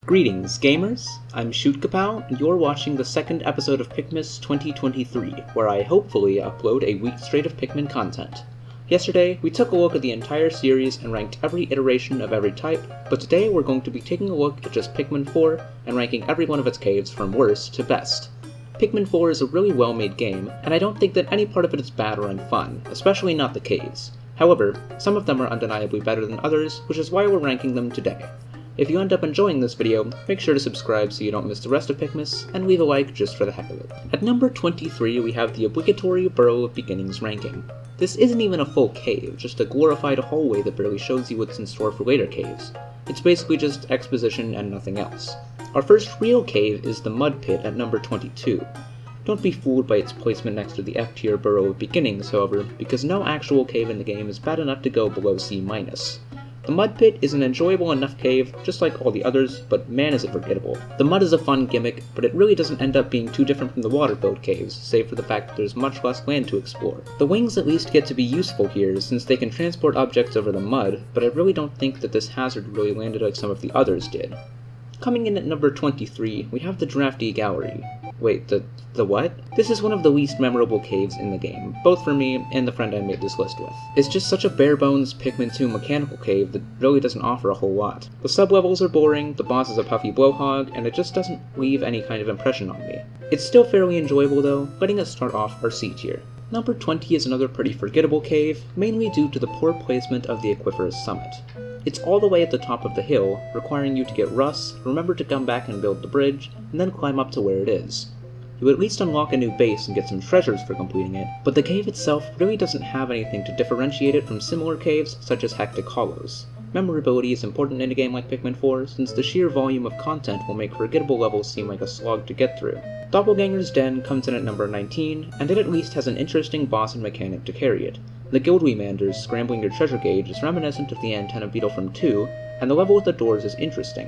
Greetings, gamers! I'm Shootkapow, and you're watching the second episode of Pikmas 2023, where I hopefully upload a week straight of Pikmin content. Yesterday, we took a look at the entire series and ranked every iteration of every type, but today we're going to be taking a look at just Pikmin 4 and ranking every one of its caves from worst to best. Pikmin 4 is a really well-made game, and I don't think that any part of it is bad or unfun, especially not the caves. However, some of them are undeniably better than others, which is why we're ranking them today. If you end up enjoying this video, make sure to subscribe so you don't miss the rest of Pikmas, and leave a like just for the heck of it. At number 23 we have the obligatory Burrow of Beginnings ranking. This isn't even a full cave, just a glorified hallway that barely shows you what's in store for later caves. It's basically just exposition and nothing else. Our first real cave is the Mud Pit at number 22. Don't be fooled by its placement next to the F-tier Burrow of Beginnings, however, because no actual cave in the game is bad enough to go below C-. The Mud Pit is an enjoyable enough cave, just like all the others, but man is it forgettable. The mud is a fun gimmick, but it really doesn't end up being too different from the water-filled caves, save for the fact that there's much less land to explore. The wings at least get to be useful here, since they can transport objects over the mud, but I really don't think that this hazard really landed like some of the others did. Coming in at number 23, we have the Drafty Gallery. Wait, the what? This is one of the least memorable caves in the game, both for me and the friend I made this list with. It's just such a bare-bones Pikmin 2 mechanical cave that really doesn't offer a whole lot. The sub-levels are boring, the boss is a puffy blowhog, and it just doesn't leave any kind of impression on me. It's still fairly enjoyable though, letting us start off our C tier. Number 20 is another pretty forgettable cave, mainly due to the poor placement of the Aquiferous Summit. It's all the way at the top of the hill, requiring you to get Russ, remember to come back and build the bridge, and then climb up to where it is. You would at least unlock a new base and get some treasures for completing it, but the cave itself really doesn't have anything to differentiate it from similar caves such as Hectic Hollows. Memorability is important in a game like Pikmin 4, since the sheer volume of content will make forgettable levels seem like a slog to get through. Doppelganger's Den comes in at number 19, and it at least has an interesting boss and mechanic to carry it. The Guildwee Manders scrambling your treasure gauge is reminiscent of the antenna beetle from 2, and the level with the doors is interesting.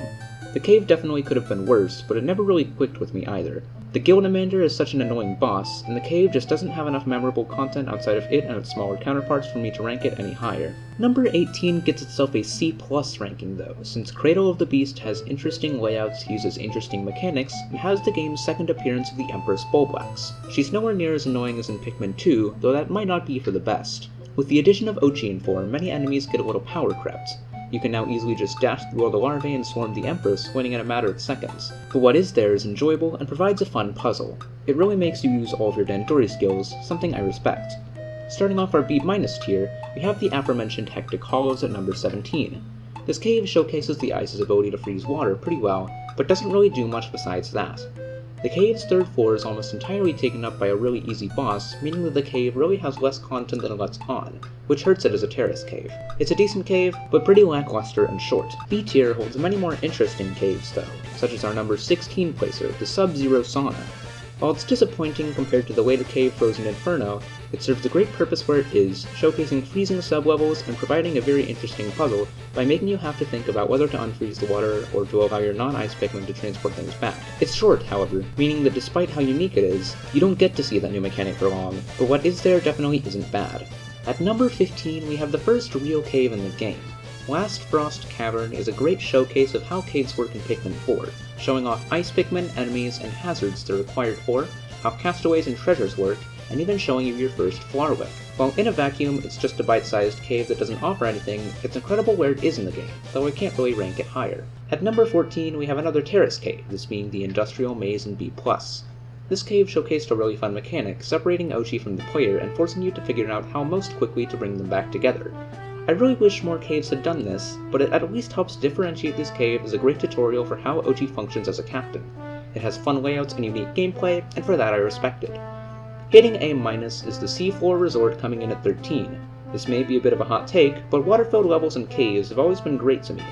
The cave definitely could have been worse, but it never really clicked with me either. The Guildamander is such an annoying boss, and the cave just doesn't have enough memorable content outside of it and its smaller counterparts for me to rank it any higher. Number 18 gets itself a C+ ranking though, since Cradle of the Beast has interesting layouts, uses interesting mechanics, and has the game's second appearance of the Empress Bulblax. She's nowhere near as annoying as in Pikmin 2, though that might not be for the best. With the addition of Ochi in 4, many enemies get a little power crept. You can now easily just dash through all the larvae and swarm the Empress, winning in a matter of seconds. But what is there is enjoyable and provides a fun puzzle. It really makes you use all of your Dandori skills, something I respect. Starting off our B- tier, we have the aforementioned Hectic Hollows at number 17. This cave showcases the ice's ability to freeze water pretty well, but doesn't really do much besides that. The cave's third floor is almost entirely taken up by a really easy boss, meaning that the cave really has less content than it lets on, which hurts it as a terrace cave. It's a decent cave, but pretty lackluster and short. B tier holds many more interesting caves though, such as our number 16 placer, the Sub-Zero Sauna. While it's disappointing compared to the later cave Frozen Inferno, it serves a great purpose where it is, showcasing freezing sub-levels and providing a very interesting puzzle by making you have to think about whether to unfreeze the water or to allow your non-ice Pikmin to transport things back. It's short, however, meaning that despite how unique it is, you don't get to see that new mechanic for long, but what is there definitely isn't bad. At number 15 we have the first real cave in the game. Last Frost Cavern is a great showcase of how caves work in Pikmin 4, showing off ice Pikmin, enemies, and hazards they're required for, how castaways and treasures work, and even showing you your first Flarwick. While in a vacuum it's just a bite-sized cave that doesn't offer anything, it's incredible where it is in the game, though I can't really rank it higher. At number 14 we have another terrace cave, this being the Industrial Maze in B+. This cave showcased a really fun mechanic, separating Ochi from the player and forcing you to figure out how most quickly to bring them back together. I really wish more caves had done this, but it at least helps differentiate this cave as a great tutorial for how Ochi functions as a captain. It has fun layouts and unique gameplay, and for that I respect it. Hitting A- is the Seafloor Resort coming in at 13. This may be a bit of a hot take, but water-filled levels and caves have always been great to me.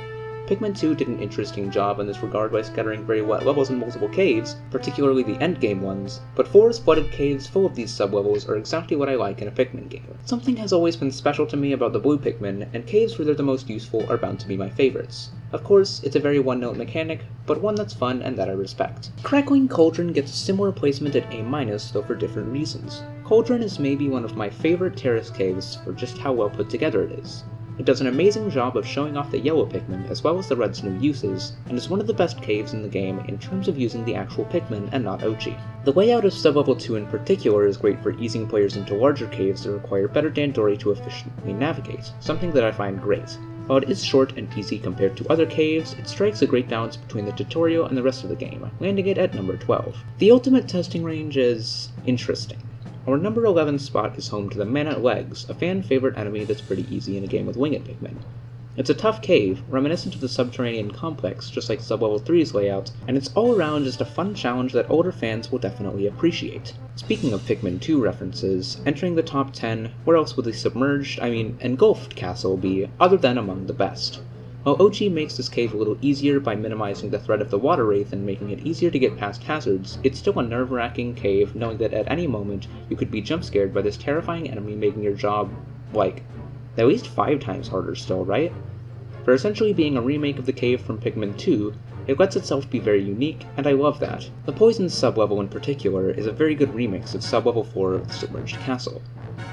Pikmin 2 did an interesting job in this regard by scattering very wet levels in multiple caves, particularly the endgame ones, but 4's flooded caves full of these sub-levels are exactly what I like in a Pikmin game. Something has always been special to me about the blue Pikmin, and caves where they're the most useful are bound to be my favorites. Of course, it's a very one-note mechanic, but one that's fun and that I respect. Crackling Cauldron gets a similar placement at A-, though for different reasons. Cauldron is maybe one of my favorite terrace caves for just how well put together it is. It does an amazing job of showing off the yellow Pikmin as well as the red's new uses, and is one of the best caves in the game in terms of using the actual Pikmin and not Ochi. The layout of Sublevel 2 in particular is great for easing players into larger caves that require better Dandori to efficiently navigate, something that I find great. While it is short and easy compared to other caves, it strikes a great balance between the tutorial and the rest of the game, landing it at number 12. The ultimate testing range is interesting. Our number 11 spot is home to the Man-at-Legs, a fan-favorite enemy that's pretty easy in a game with winged Pikmin. It's a tough cave, reminiscent of the subterranean complex, just like Sublevel 3's layout, and it's all around just a fun challenge that older fans will definitely appreciate. Speaking of Pikmin 2 references, entering the top 10, where else would the engulfed castle be, other than among the best? While Ochi makes this cave a little easier by minimizing the threat of the water wraith and making it easier to get past hazards, it's still a nerve-wracking cave knowing that at any moment you could be jump-scared by this terrifying enemy making your job, like, at least 5 times harder still, right? For essentially being a remake of the cave from Pikmin 2, it lets itself be very unique, and I love that. The Poison sublevel in particular is a very good remix of Sublevel 4 of the Submerged Castle.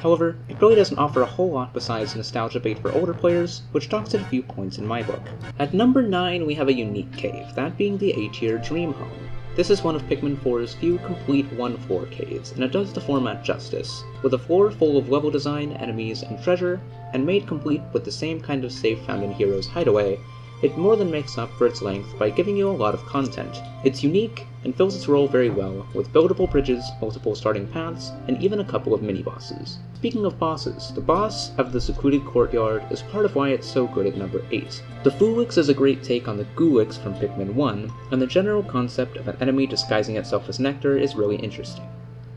However, it really doesn't offer a whole lot besides nostalgia bait for older players, which docks at a few points in my book. At number 9 we have a unique cave, that being the A-tier Dream Home. This is one of Pikmin 4's few complete one-floor caves, and it does the format justice, with a floor full of level design, enemies, and treasure, and made complete with the same kind of safe found in Hero's Hideaway. It more than makes up for its length by giving you a lot of content. It's unique, and fills its role very well, with buildable bridges, multiple starting paths, and even a couple of mini-bosses. Speaking of bosses, the boss of the secluded courtyard is part of why it's so good at number 8. The Fulix is a great take on the Gulix from Pikmin 1, and the general concept of an enemy disguising itself as nectar is really interesting.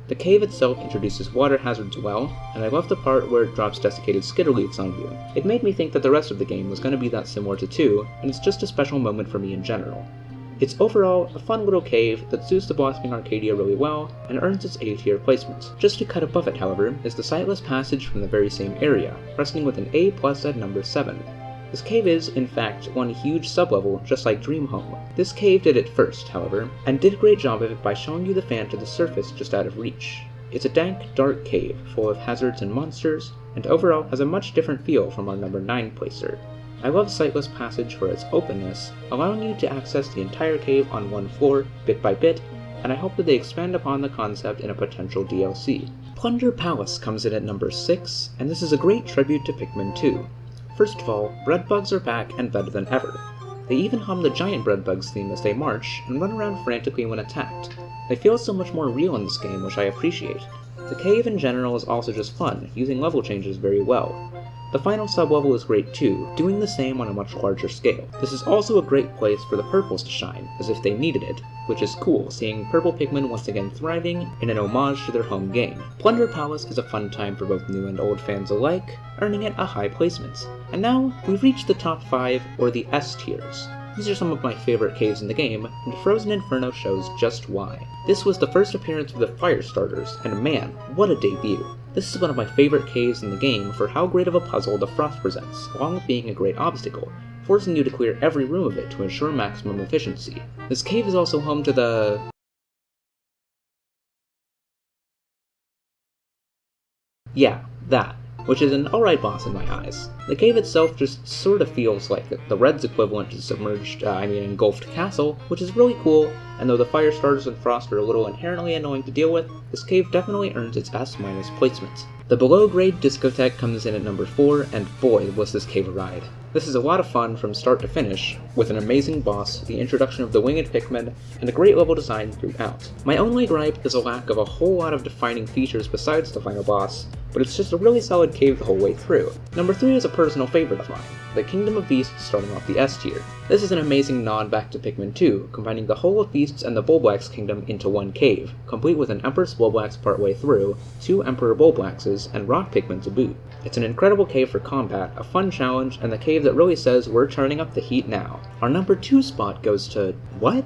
The cave itself introduces water hazards well, and I love the part where it drops desiccated skitter leaves on you. It made me think that the rest of the game was going to be that similar to 2, and it's just a special moment for me in general. It's overall a fun little cave that suits the blossoming Arcadia really well, and earns its A-tier placement. Just to cut above it, however, is the Sightless Passage from the very same area, resting with an A+ at number 7. This cave is, in fact, one huge sublevel, just like Dream Home. This cave did it first, however, and did a great job of it by showing you the fan to the surface just out of reach. It's a dank, dark cave, full of hazards and monsters, and overall has a much different feel from our number 9 placer. I love Sightless Passage for its openness, allowing you to access the entire cave on one floor, bit by bit, and I hope that they expand upon the concept in a potential DLC. Plunder Palace comes in at number 6, and this is a great tribute to Pikmin 2. First of all, bread bugs are back and better than ever. They even hum the giant bread bugs theme as they march, and run around frantically when attacked. They feel so much more real in this game, which I appreciate. The cave in general is also just fun, using level changes very well. The final sublevel is great too, doing the same on a much larger scale. This is also a great place for the purples to shine, as if they needed it, which is cool, seeing purple Pikmin once again thriving in an homage to their home game. Plunder Palace is a fun time for both new and old fans alike, earning it a high placement. And now, we've reached the top 5, or the S tiers. These are some of my favorite caves in the game, and Frozen Inferno shows just why. This was the first appearance of the Fire Starters, and man, what a debut. This is one of my favorite caves in the game for how great of a puzzle the frost presents, along with being a great obstacle, forcing you to clear every room of it to ensure maximum efficiency. This cave is also home to the... yeah, that. Which is an alright boss in my eyes. The cave itself just sort of feels like the red's equivalent to engulfed castle, which is really cool, and though the fire starters and frost are a little inherently annoying to deal with, this cave definitely earns its S- placement. The below-grade discotheque comes in at number 4, and boy was this cave a ride. This is a lot of fun from start to finish, with an amazing boss, the introduction of the winged Pikmin, and a great level design throughout. My only gripe is a lack of a whole lot of defining features besides the final boss, but it's just a really solid cave the whole way through. Number 3 is a personal favorite of mine, the Kingdom of Beasts starting off the S tier. This is an amazing nod back to Pikmin 2, combining the whole of Beasts and the Bulblax Kingdom into one cave, complete with an Empress Bulblax partway through, 2 Emperor Bulblaxes, and Rock Pikmin to boot. It's an incredible cave for combat, a fun challenge, and the cave that really says we're turning up the heat now. Our number 2 spot goes to... what?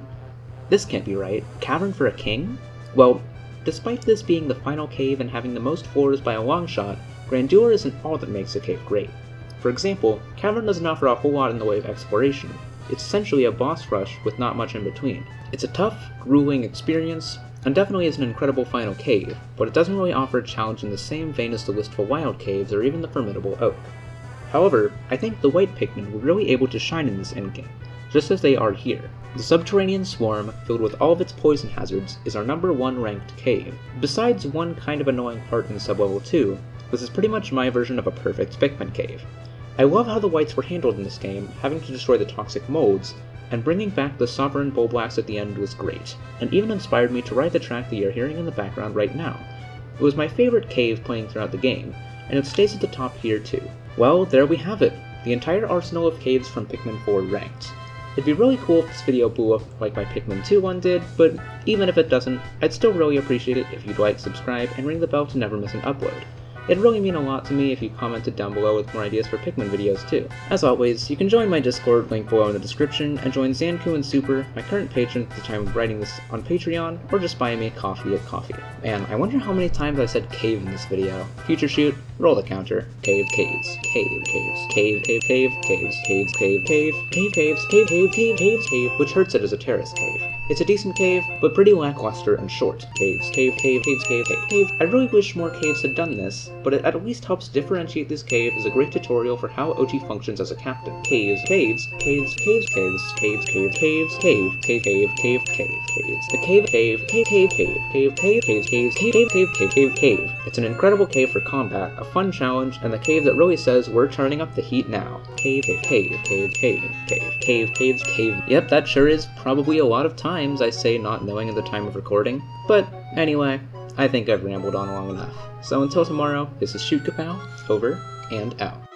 This can't be right. Cavern for a King? Well, despite this being the final cave and having the most floors by a long shot, grandeur isn't all that makes a cave great. For example, Cavern doesn't offer a whole lot in the way of exploration. It's essentially a boss rush with not much in between. It's a tough, grueling experience, and definitely is an incredible final cave, but it doesn't really offer a challenge in the same vein as the wistful wild caves or even the formidable oak. However, I think the white Pikmin were really able to shine in this endgame, just as they are here. The subterranean swarm, filled with all of its poison hazards, is our number 1 ranked cave. Besides one kind of annoying part in sublevel 2, this is pretty much my version of a perfect Pikmin cave. I love how the whites were handled in this game, having to destroy the toxic molds, and bringing back the Sovereign Bulblast at the end was great, and even inspired me to write the track that you're hearing in the background right now. It was my favorite cave playing throughout the game, and it stays at the top here too. Well, there we have it, the entire arsenal of caves from Pikmin 4 ranked. It'd be really cool if this video blew up like my Pikmin 2 one did, but even if it doesn't, I'd still really appreciate it if you'd like, subscribe, and ring the bell to never miss an upload. It'd really mean a lot to me if you commented down below with more ideas for Pikmin videos too. As always, you can join my Discord, link below in the description, and join Zanku and Super, my current patrons at the time of writing this, on Patreon, or just buy me a coffee at Coffee. Man, I wonder how many times I said cave in this video. Future shoot, roll the counter. Cave, caves, cave, caves, cave, cave, cave, caves, caves, cave, cave, cave, caves, cave, cave, cave, caves, cave, which hurts it as a terrace cave. It's a decent cave, but pretty lackluster and short. Caves, cave, cave, caves, cave, cave, cave. I really wish more caves had done this, but it at least helps differentiate this cave as a great tutorial for how OG functions as a captain. Caves, caves, caves, caves, caves, caves, caves, caves, cave, cave, cave, cave, cave, caves. The cave, cave, cave, cave, cave, cave, cave, caves, caves, cave, cave, cave, cave, cave. It's an incredible cave for combat, a fun challenge, and the cave that really says we're turning up the heat now. Cave, cave, cave, cave, cave, cave, cave, caves, cave. Yep, that sure is probably a lot of times I say not knowing at the time of recording. But anyway, I think I've rambled on long enough. So until tomorrow, this is Shoot Kapow, over and out.